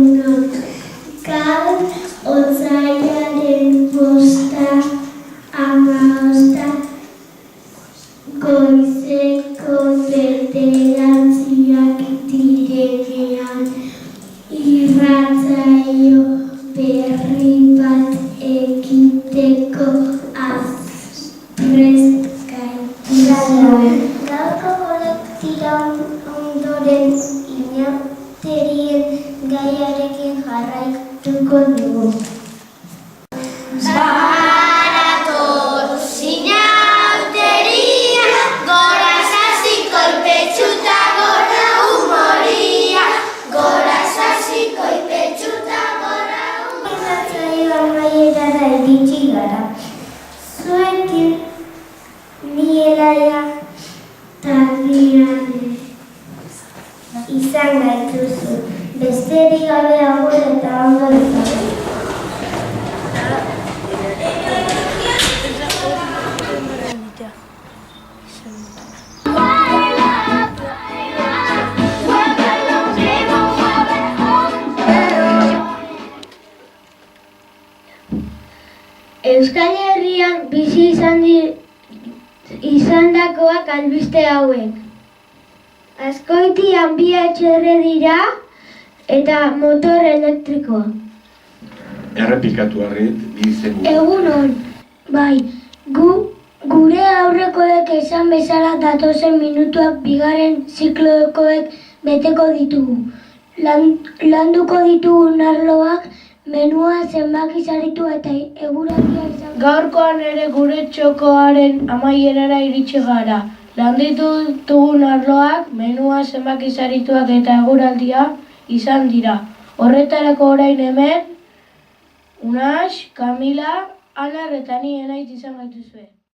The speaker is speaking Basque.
egunon. Gaur otsailaren 5 goizeko 9:00 direnean irratsaio berri bat egiteko prest gaituzue. Gaurko kolektira ondoren inauterien gaiarekin jarraituko dugu. Zuekin ni Elaia Tagliani izan gaituzu. Besterik gabe agur eta ondo izan. Euskal Herrian bizi izandakoak albiste hauek. Azkoitian 2 etxerre dira eta motor elektrikoa. Errepikatu arret, bi izenbu. Egunon, bai, gure aurrekoek esan bezala datozen minutuak bigarren ziklokoek beteko ditugu. Landuko ditugun arloak, menua zenbaki saritu eta eguraldia izan. Gaurkoan ere gure txokoaren amaierara iritsi gara. Landitu dugun arloak, menua zenbaki sarituak eta eguraldia izan dira. Horretarako orain hemen, Unax, Kamila, Anar eta ni Enait izan gaituzue.